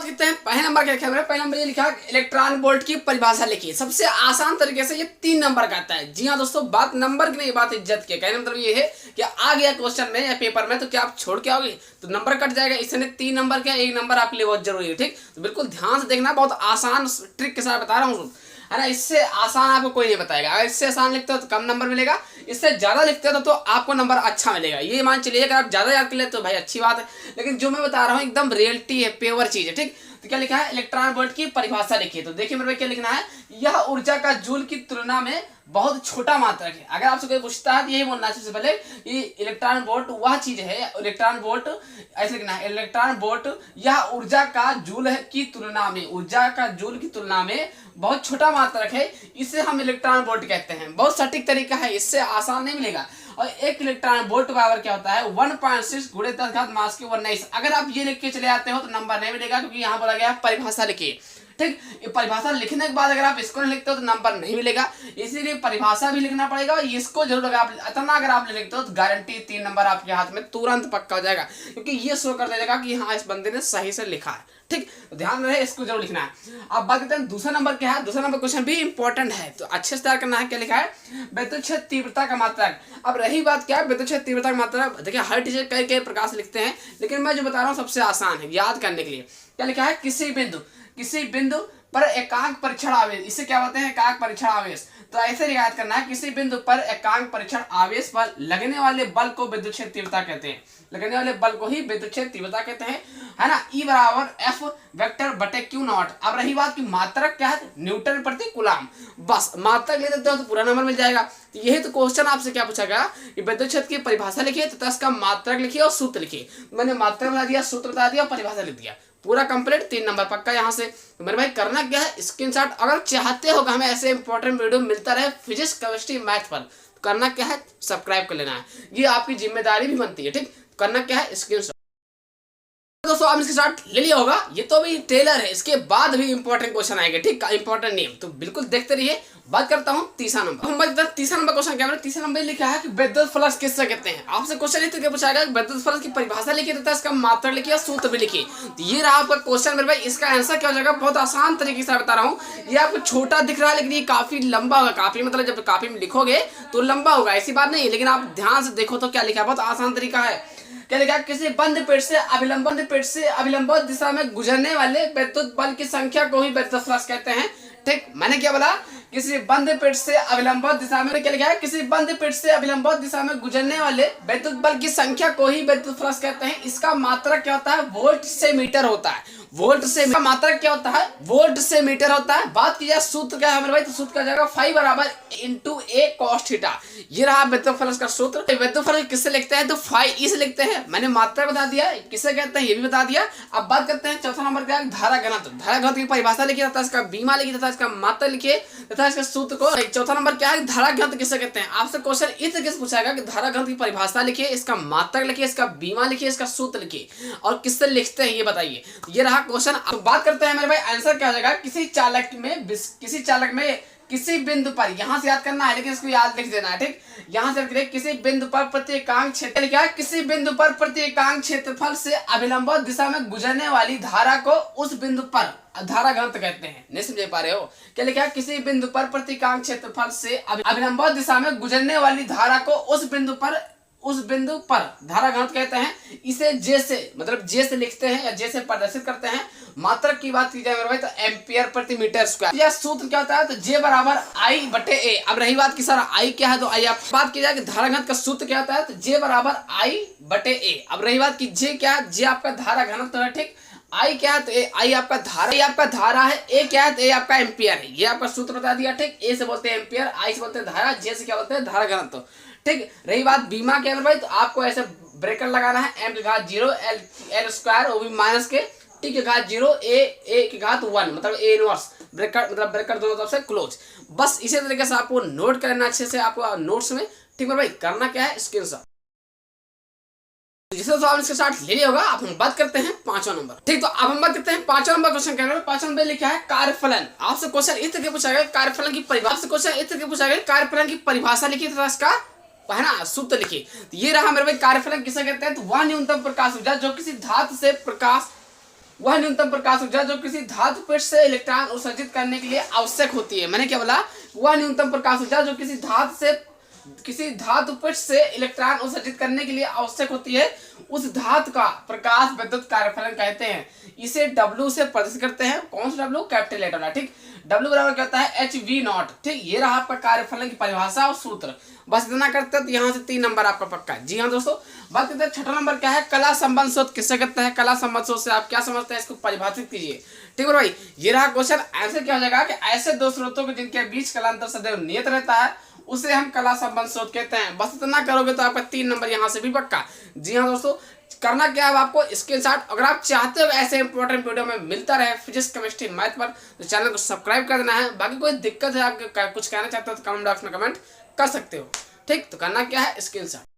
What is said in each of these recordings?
बात करते हैं पहले नंबर क्या लिखा है। पहले नंबर ये लिखा है इलेक्ट्रॉन वोल्ट की परिभाषा लिखिए। सबसे आसान तरीके से ये 3 नंबर का आता है। जी हाँ दोस्तों, बात नंबर की नहीं, बात इज्जत की। कहने मतलब ये है कि आ गया क्वेश्चन में या पेपर में तो क्या आप छोड़ के आओगे तो नंबर कट जाएगा। इसने 3 नंबर का 1 नंबर आपके लिए बहुत जरूरी है। ठीक, तो बिल्कुल ध्यान से देखना, बहुत आसान ट्रिक के साथ बता रहा हूँ, है ना। इससे आसान आपको कोई नहीं बताएगा। अगर इससे आसान लिखते हो तो कम नंबर मिलेगा, इससे ज्यादा लिखते हो तो आपको नंबर अच्छा मिलेगा। ये मान चलिए अगर आप ज्यादा याद कर लेते तो भाई अच्छी बात है, लेकिन जो मैं बता रहा हूँ एकदम रियलिटी है, प्योर चीज है। ठीक, तो क्या लिखा है, इलेक्ट्रॉन वोल्ट की परिभाषा लिखिए। तो देखिए मेरे भाई क्या लिखना है, यह ऊर्जा का जूल की तुलना में बहुत छोटा मात्रक है। अगर आपसे कोई पूछता है तो यही बोलना है सबसे पहले, ये इलेक्ट्रॉन वोल्ट वह चीज है, इलेक्ट्रॉन वोल्ट ऐसे लिखना है, इलेक्ट्रॉन वोल्ट यह ऊर्जा का जूल है की तुलना में, ऊर्जा का जूल की तुलना में बहुत छोटा मात्रक है, इसे हम इलेक्ट्रॉन वोल्ट कहते हैं। बहुत सटीक तरीका है, इससे आसान नहीं मिलेगा। और एक इलेक्ट्रॉन वोल्ट बराबर क्या होता है, 1.6 गुणे 10 घात मास के 19। अगर आप ये लिख के चले आते हो तो नंबर नहीं मिलेगा, क्योंकि यहाँ बोला गया परिभाषा लिखिए। ठीक, ये परिभाषा लिखने के बाद अगर आप इसको नहीं लिखते हो तो नंबर नहीं मिलेगा, इसीलिए परिभाषा भी लिखना पड़ेगा। और इसको जरूर अगर आप इतना अगर आप लिखते हो तो गारंटी 3 नंबर आपके हाथ में तुरंत पक्का हो जाएगा, क्योंकि ये शो कर देगा कि हाँ इस बंदे ने सही से लिखा है। ठीक, तो ध्यान रहे, इसको जरूर लिखना है। अब बात करते हैं दूसरा नंबर क्या है। दूसरा नंबर क्वेश्चन भी इंपॉर्टेंट है, तो अच्छे से तैयार करना है। क्या लिखा है, विद्युत क्षेत्र तीव्रता का मात्रक। अब रही बात क्या है, विद्युत क्षेत्र तीव्रता का मात्रक, देखिए हर टीचर कई प्रकार से लिखते हैं, लेकिन मैं जो बता रहा हूँ सबसे आसान है याद करने के लिए। क्या लिखा है, किसी बिंदु पर एकांक परीक्षण आवेश, इसे क्या बोलते हैं, एकांक परीक्षण आवेश। तो ऐसे याद करना है, किसी बिंदु पर एकांक परीक्षण आवेश पर लगने वाले बल को विद्युत क्षेत्र तीव्रता कहते हैं। लगने वाले बल को ही विद्युत क्षेत्र तीव्रता कहते हैं, है ना। E बराबर F वेक्टर बटे Q नॉट। अब रही बात की मात्रक क्या है, न्यूटन प्रति कूलम। बस मात्रक ले देते हो तो पूरा नंबर मिल जाएगा। तो यही तो क्वेश्चन आपसे क्या पूछा गया कि विद्युत क्षेत्र की परिभाषा लिखिए तथा इसका मात्रक लिखिए और सूत्र लिखिए। मैंने मात्रक बता दिया, सूत्र बता दिया और परिभाषा लिख दिया, पूरा कंप्लीट 3 नंबर पक्का यहाँ से। तो मेरे भाई करना क्या है, स्क्रीनशॉट अगर चाहते हो कि हमें ऐसे इंपॉर्टेंट वीडियो मिलता रहे फिजिक्स केमिस्ट्री मैथ पर, तो करना क्या है, सब्सक्राइब कर लेना है, ये आपकी जिम्मेदारी भी बनती है। ठीक, करना क्या है, स्क्रीनशॉट। दोस्तों आपने इसके साथ ले लिया होगा, ये तो भी ट्रेलर है, इसके बाद भी इंपॉर्टेंट क्वेश्चन आएंगे। ठीक, इंपॉर्टेंट नेम, तो बिल्कुल देखते रहिए। बात करता हूँ तीसरा नंबर। तीसरा नंबर क्वेश्चन क्या है, तीसरा नंबर लिखा है कि विद्युत फ्लक्स किससे कहते हैं। आपसे क्वेश्चन इस तरीके पूछा गया, विद्युत फ्लक्स की परिभाषा लिखिए तथा इसका मात्रक लिखिए, सूत्र भी लिखिए। तो ये रहा आपका क्वेश्चन मेरे भाई। इसका आंसर क्या हो जाएगा, बहुत आसान तरीके से बता रहा हूँ। ये आपको छोटा दिख रहा है लेकिन ये काफी लंबा होगा। काफी मतलब जब काफी में लिखोगे तो लंबा होगा, ऐसी बात नहीं है, लेकिन आप ध्यान से देखो तो क्या लिखा है, बहुत आसान तरीका है। क्या लिखा है, किसी बंद पेट से अभिलंब दिशा में गुजरने वाले विद्युत बल की संख्या को ही विद्युत फ्लक्स कहते हैं। ठीक, मैंने क्या बोला, किसी बंद पेट से अभिलंब दिशा में, क्या लिखा है, किसी बंद पेट से अभिलंब दिशा में गुजरने वाले विद्युत बल की संख्या को ही विद्युत फ्लक्स कहते हैं। इसका मात्रक क्या होता है, वोल्ट से मीटर होता है। वोल्ट से मात्रक क्या होता है, वोल्ट से मीटर होता है। बात की जाए सूत्र क्या है मेरे भाई, तो सूत्र क्या जाएगा, फाई बराबर इंटू ए कॉस थीटा। ये रहा विद्युत फ्लक्स का सूत्र। विद्युत फ्लक्स किससे लिखते हैं, तो फाई ई से लिखते हैं। मैंने मात्रा बता दिया, किसे कहते हैं ये भी बता दिया। अब बात करते हैं चौथा नंबर क्या है, धारा घनत्व। धारा घनत्व की परिभाषा लिखिए तथा इसका बीमा लिखिए तथा इसका मात्रा लिखिए तथा इसके सूत्र को। चौथा नंबर क्या है, धारा घनत्व किसे कहते हैं। आपसे क्वेश्चन इस तरीके से पूछाएगा कि धारा घनत्व की परिभाषा लिखिए, इसका मात्रक लिखिए, इसका बीमा लिखिए, इसका सूत्र लिखिए और किससे लिखते हैं ये बताइए। ये रहा क्वेश्चन। तो बात करते हैं मेरे भाई, आंसर क्या हो जाएगा, किसी चालक में किसी बिंदु पर, यहां से याद करना है लेकिन इसको याद लिख देना है। ठीक, यहां से लिख, किसी बिंदु पर प्रति एकांक क्षेत्र, क्या है, किसी बिंदु पर प्रति एकांक क्षेत्रफल से अभिलंब दिशा में गुजरने वाली धारा को उस बिंदु पर धारा घनत्व कहते हैं। नहीं समझ पा रहे हो, क्या लिखा है, किसी बिंदु पर प्रति एकांक क्षेत्रफल से अभिलंब दिशा में गुजरने वाली धारा को उस बिंदु पर धारा घनत्व कहते हैं। इसे जे से, मतलब जे से लिखते हैं या जे से प्रदर्शित करते हैं। मात्रक की बात की जाए मेरे भाई तो एम्पियर प्रति मीटर स्क्वायर। यह सूत्र क्या होता है, तो जे बराबर आई बटे ए। अब रही बात की सर आई क्या है, तो आई आप बात की जाए कि धारा घनत्व का सूत्र क्या होता है, तो जे बराबर आई बटे ए। अब रही बात की जे क्या है, जे आपका धारा घनत्व है। ठीक, आई क्या है, तो आई आपका धारा है, ए क्या है, तो ए आपका एम्पियर है। ये आपका सूत्र बता दिया। ठीक, ए से बोलते हैं एम्पियर, आई से बोलते हैं धारा, जे से क्या बोलते हैं, धारा घनत्व। ठीक, रही बात बीमा के भाई, तो आपको ऐसे ब्रेकर लगाना है, एम की घात 0 एल स्क्वायर वो भी माइनस के, टी की घात 0 ए की घात 1, मतलब ए इनवर्स, ब्रेकर दोनों तरफ से क्लोज। बस इसी तरीके से आपको नोट करना अच्छे से आपको नोट्स में। ठीक है भाई, करना क्या है, स्क्रीनशॉट। जिसे तो आप इसके साथ ले लिया होगा। अब हम बात करते हैं 5वां नंबर। ठीक, तो अब हम बात करते हैं 5वां नंबर क्वेश्चन क्या है। 5वां नंबर लिखा है कार्यफलन। आपसे क्वेश्चन इस तरीके पूछा गया, कार्यफलन की परिभाषा लिखिए तथा इसका है ना सूत्र लिखिए। तो ये रहा मेरे भाई कार्यफलन किसे कहते हैं, तो वह न्यूनतम प्रकाश ऊर्जा जो किसी धातु से प्रकाश वह न्यूनतम प्रकाश ऊर्जा जो किसी धातु पृष्ठ से इलेक्ट्रॉन उत्सर्जित करने के लिए आवश्यक होती है। मैंने क्या बोला, वह न्यूनतम प्रकाश ऊर्जा जो किसी धातु पृष्ठ से इलेक्ट्रॉन उत्सर्जित करने के लिए आवश्यक होती है, उस धातु का प्रकाश विद्युत कार्यफलन कहते हैं। इसे W से प्रदर्शित करते हैं। कौन सा W? कैपिटल लेटर वाला। ठीक, W बराबर क्या होता है? HV0। ठीक, ये रहा आपका कार्यफलन की परिभाषा और सूत्र। बस इतना करते हैं तो यहाँ से 3 नंबर आपका पक्का है। जी हाँ दोस्तों, बात करते हैं छठा नंबर क्या है? कला संबंध शोध किससे करता है? कला संबंध शोध से आप क्या समझते हैं, इसको परिभाषित कीजिए। ठीक है भाई, ये रहा क्वेश्चन। आंसर क्या हो जाएगा कि ऐसे दो स्रोतों के जिनके बीच कलांतर सदैव नियत रहता है उसे हम कला संबंध शोध कहते हैं। बस इतना करोगे तो आपका 3 नंबर यहाँ से भी पक्का। जी हाँ दोस्तों, करना क्या है आपको? स्क्रीनशॉट। अगर आप चाहते हो ऐसे इंपॉर्टेंट वीडियो में मिलता रहे फिजिक्स, केमिस्ट्री, मैथ पर, तो चैनल को सब्सक्राइब कर देना है। बाकी कोई दिक्कत है, आपके कुछ कहना चाहते हो तो कमेंट बॉक्स में कमेंट कर सकते हो। ठीक, तो करना क्या है? स्क्रीनशॉट।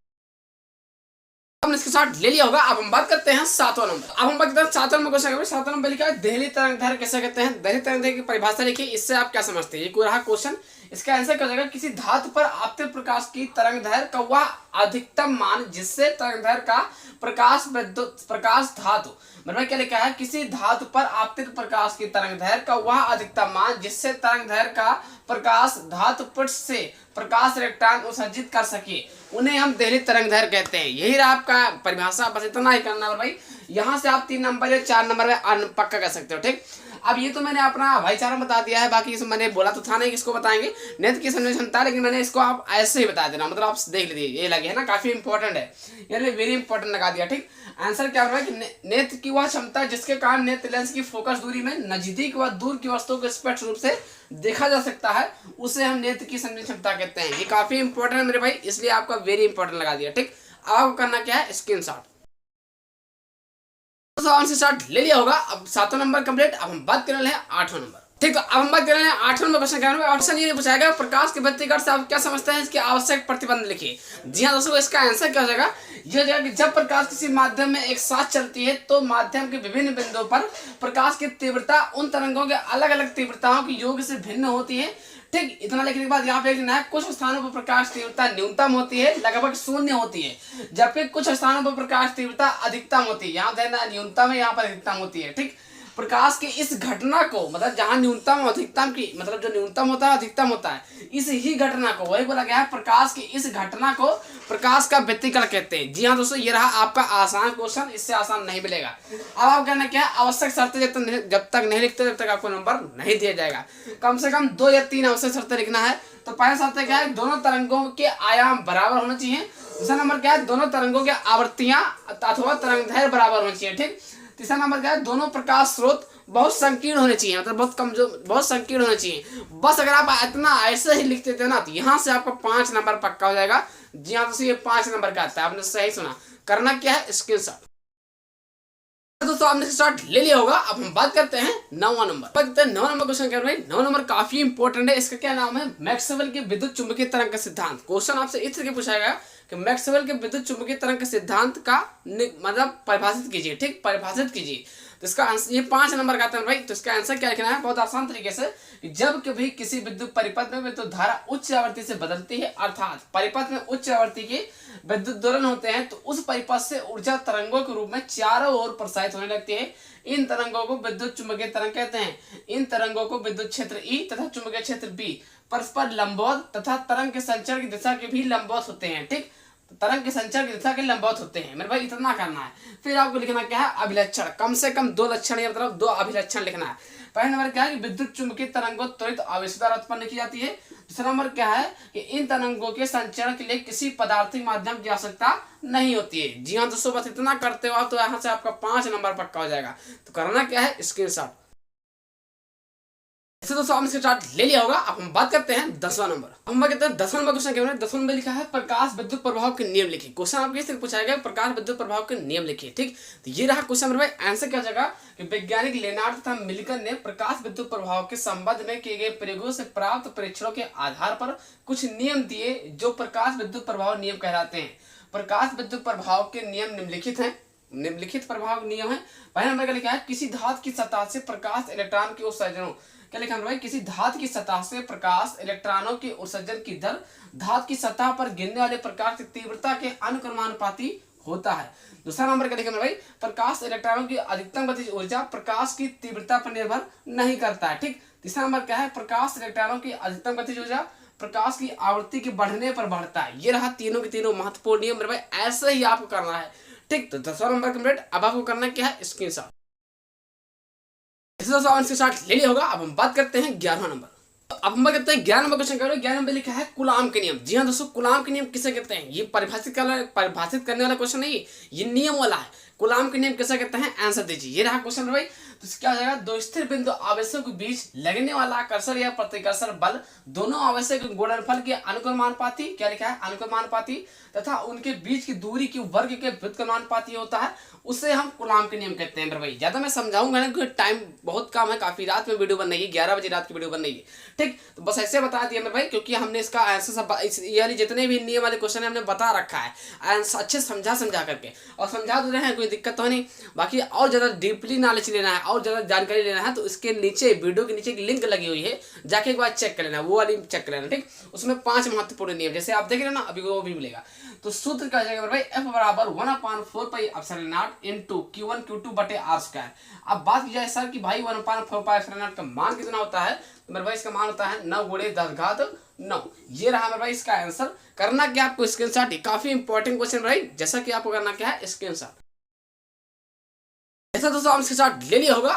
हमने इसके साथ ले लिया होगा। अब हम बात करते हैं 7वां नंबर। अब हम बात करते हैं 7वां नंबर क्वेश्चन। 7वां नंबर लिखा है देहली तरंगदैर्घ्य कैसे कहते हैं? देहली तरंगदैर्घ्य की परिभाषा लिखिए, इससे आप क्या समझते हैं? ये रहा क्वेश्चन। इसका आंसर क्या हो जाएगा? किसी धातु पर आपतित प्रकाश की तरंगदैर्घ्य का वह अधिकतम मान जिससे तरंगदैर्घ्य का प्रकाश धातु, मतलब क्या लिखा है? किसी धातु पर आपतित प्रकाश की तरंगदैर्घ्य का वह अधिकतम मान जिससे तरंगदैर्घ्य का प्रकाश धातु पृष्ठ से प्रकाश इलेक्ट्रॉन उत्सर्जित कर सके, उन्हें हम देहली तरंगदैर्घ्य कहते हैं। यही रहा आपका परिभाषा। बस इतना ही करना है भाई। यहाँ से आप 3 नंबर या 4 नंबर में पक्का कर सकते हो। ठीक, अब ये तो मैंने अपना भाईचारा बता दिया है, बाकी इसमें मैंने बोला तो था नहीं किसको बताएंगे, नेत्र की समझ क्षमता, लेकिन मैंने इसको आप ऐसे ही बता देना, मतलब आप देख लीजिए। ये लगे है ना, काफी इंपॉर्टेंट है, यानी वेरी इंपॉर्टेंट लगा दिया। ठीक, आंसर क्या होगा कि नेत्र की वह क्षमता जिसके कारण नेत्र लेंस की फोकस दूरी में नजदीक व दूर की वस्तुओं को स्पष्ट रूप से देखा जा सकता है, उसे हम नेत्र की समझ क्षमता कहते हैं। ये काफी इंपॉर्टेंट है मेरे भाई, इसलिए आपका वेरी इंपॉर्टेंट लगा दिया। ठीक, आपको करना क्या है? स्क्रीनशॉट। स्टार्ट ले लिया होगा। अब 7वां नंबर कंप्लीट। अब हम बात करने हैं 8वां नंबर। ठीक, तो अब हम बात कर रहे हैं 8वां नंबर क्वेश्चन। क्या ऑप्शन ये पूछाएगा प्रकाश के व्यतिकरण से आप क्या समझते हैं, इसके आवश्यक प्रतिबंध लिखिए। जी हाँ दोस्तों, इसका आंसर क्या हो जाएगा? ये हो जाएगा कि जब प्रकाश किसी माध्यम में एक साथ चलती है तो माध्यम के विभिन्न बिंदुओं पर प्रकाश की तीव्रता उन तरंगों के अलग अलग तीव्रताओं के योग से भिन्न होती है। ठीक, इतना लिखने के बाद यहाँ पे लिखना है कुछ स्थानों पर प्रकाश तीव्रता न्यूनतम होती है, लगभग 0 होती है, जबकि कुछ स्थानों पर प्रकाश तीव्रता अधिकतम होती है। यहाँ देखना न्यूनतम है, यहाँ पर अधिकतम होती है। ठीक, प्रकाश की इस घटना को, मतलब जहां न्यूनतम और अधिकतम की, मतलब जो न्यूनतम होता है अधिकतम होता है, इस ही घटना को, वही बोला गया है, प्रकाश की इस घटना को प्रकाश का व्यतिकरण कहते हैं। जी हाँ दोस्तों, ये रहा आपका आसान क्वेश्चन, इससे आसान नहीं मिलेगा। अब आप कहना क्या है? आवश्यक शर्तें जब तक नहीं लिखते तब तक आपको नंबर नहीं दिया जाएगा। कम से कम 2 या 3 आवश्यक शर्तें लिखना है। तो पहला शर्त क्या है? दोनों तरंगों के आयाम बराबर होने चाहिए। दूसरा नंबर क्या है? दोनों तरंगों की आवृत्तियां अथवा तरंगदैर्घ्य बराबर होनी चाहिए। ठीक, तीसरा नंबर क्या है? दोनों प्रकाश स्रोत बहुत संकीर्ण होने चाहिए, मतलब बहुत कमजोर, बहुत संकीर्ण होने चाहिए। बस अगर आप इतना ऐसे ही लिख देते हो ना, तो यहाँ से आपका 5 नंबर पक्का हो जाएगा। जी हाँ दोस्तों, ये 5 नंबर का आता है, आपने सही सुना। करना क्या है? स्क्रीनशॉट। दोस्तों आपने स्टार्ट ले लिया होगा। अब हम बात करते हैं 9वां नंबर। बात करते हैं 9वां नंबर क्वेश्चन कर रहे हैं। 9वां नंबर काफी इंपॉर्टेंट है। इसका क्या नाम है? मैक्सवेल के विद्युत चुंबकीय तरंग का सिद्धांत। क्वेश्चन आपसे इस तरह पूछा गया कि मैक्सवेल के विद्युत चुंबकीय तरंग के सिद्धांत का मतलब परिभाषित कीजिए। ठीक, परिभाषित कीजिए। तो इसका आंसर ये 5 नंबर का आता है भाई। तो इसका आंसर क्या लिखना है? बहुत आसान तरीके से, जब कभी किसी विद्युत परिपथ में विद्युत धारा उच्च आवृत्ति से बदलती है, अर्थात परिपथ में उच्च आवृत्ति के विद्युत दोलन होते हैं, तो उस परिपथ से ऊर्जा तरंगों के रूप में चारों ओर प्रसारित होने लगती है। इन तरंगों को विद्युत चुंबकीय तरंग कहते हैं। इन तरंगों को विद्युत क्षेत्र E तथा चुंबकीय क्षेत्र B परस्पर लंबवत तथा तरंग के संचरण की दिशा के भी लंबवत होते हैं। ठीक, तरंग के संचरण की दिशा के लंबवत होते हैं। मेरे भाई इतना करना है। फिर आपको लिखना क्या है? अभिलक्षण। कम से कम 2 लक्षण या मतलब 2 अभिलक्षण लिखना है। पहला नंबर क्या है कि विद्युत चुंबकीय तरंगों त्वरित आवेश द्वारा उत्पन्न की जाती है। दूसरा नंबर क्या है कि इन तरंगों के संचरण के लिए किसी पदार्थिक माध्यम की आवश्यकता नहीं होती है। जी हाँ दोस्तों, बस इतना करते हो आप तो यहाँ से आपका 5 नंबर पक्का हो जाएगा। तो करना क्या है? स्क्रीनशॉट। इससे दोस्तों आपने स्टार्ट ले लिया होगा। अब हम बात करते हैं 10वां नंबर। हम बात करते हैं 10वां नंबर क्वेश्चन क्या है? 10वां नंबर लिखा है प्रकाश विद्युत प्रभाव के नियम लिखिए। क्वेश्चन आपके इस तरह पूछा गया प्रकाश विद्युत प्रभाव के नियम लिखिए। ठीक, तो ये रहा क्वेश्चन। मेरे भाई आंसर क्या हो जाएगा कि वैज्ञानिक लेनार्ड तथा मिल्टन ने प्रकाश विद्युत प्रभाव के संबंध में किए गए प्रयोगों से प्राप्त परीक्षणों के आधार पर कुछ नियम दिए, जो प्रकाश विद्युत प्रभाव नियम कहलाते हैं। प्रकाश विद्युत प्रभाव के नियम निम्नलिखित हैं। निम्नलिखित प्रभाव नियम है। पहला नंबर का लिखा है किसी धातु की सतह से प्रकाश इलेक्ट्रॉन के उत्सर्जनों, क्या लिखा है भाई? किसी धातु की सतह से प्रकाश इलेक्ट्रॉनों के उत्सर्जन की दर धातु की सतह पर गिरने वाले प्रकाश की तीव्रता के अनुक्रमानुपाती होता है। दूसरा नंबर क्या लिखेंगे भाई, प्रकाश इलेक्ट्रॉनों की अधिकतम गतिज ऊर्जा प्रकाश की तीव्रता पर निर्भर नहीं करता है। ठीक, तीसरा नंबर क्या है, प्रकाश इलेक्ट्रॉनों की अधिकतम गतिज ऊर्जा प्रकाश की आवृत्ति के बढ़ने पर बढ़ता है। ये रहा तीनों के तीनों महत्वपूर्ण नियम मेरे भाई, ऐसे ही आपको करना है। ठीक, तो 10वां नंबर कंप्लीट। अब आपको करना क्या है, स्क्रीनशॉट। इसके साथ ले लिया होगा। अब हम बात करते हैं 11वां नंबर। अब हम बात करते हैं 11 नंबर क्वेश्चन करो। 11 नंबर लिखा है कूलाम के नियम। जी हाँ दोस्तों, कूलाम के नियम किसे कहते हैं, ये परिभाषित करने वाला क्वेश्चन नहीं है, ये नियम वाला है। कूलाम के नियम किसे कहते हैं, आंसर दीजिए। ये रहा क्वेश्चन भाई। तो क्या हो जाएगा, दो स्थिर बिंदु आवेशों के बीच लगने वाला आकर्षण या प्रतिकर्षण बल दोनों आवेशों के गुणनफल के अनुक्रमानुपाती, क्या लिखा है, अनुक्रमानुपाती तथा उनके बीच की दूरी के वर्ग के व्युत्क्रमानुपाती होता है, उसे हम कूलाम के नियम कहते हैं भाई। ज्यादा मैं समझाऊंगा ना क्योंकि टाइम बहुत कम है, काफी रात में वीडियो बन रही है, 11 बजे रात की वीडियो बन रही है। ठीक, तो बस ऐसे बता दिया मेरे भाई, क्योंकि हमने इसका आंसर सब यानी जितने भी नियम वाले क्वेश्चन है हमने बता रखा है आंसर अच्छे समझा करके, और समझा दे रहे हैं, कोई दिक्कत तो नहीं। बाकी और ज्यादा डीपली नॉलेज लेना है और ज्यादा जानकारी लेना है तो इसके नीचे वीडियो के नीचे एक लिंक लगी हुई है, जाके एक बार चेक कर लेना, वो वाली चेक कर लेना। ठीक, उसमें 5 महत्वपूर्ण नियम जैसे आप देख रहे हैं ना अभी, वो भी मिलेगा। तो सूत्र क्या जाएगा भाई, F बराबर 1/4 pi epsilon not into Q1 Q2 बटे R स्क्वायर। अब बात की जाए सर कि भाई 1/4 पाई एप्सिलॉन नॉट का मान कितना होता है, तो मेरे भाई इसका मान होता है 9 × 10⁻9। ये रहा मेरे भाई इसका आंसर। करना क्या आपको, स्क्रीनशॉट। काफी इंपॉर्टेंट क्वेश्चन भाई, जैसा कि आपको करना क्या है, स्क्रीनशॉट। ऐसा दोस्तों हम स्क्रीनशॉट ले लिया होगा।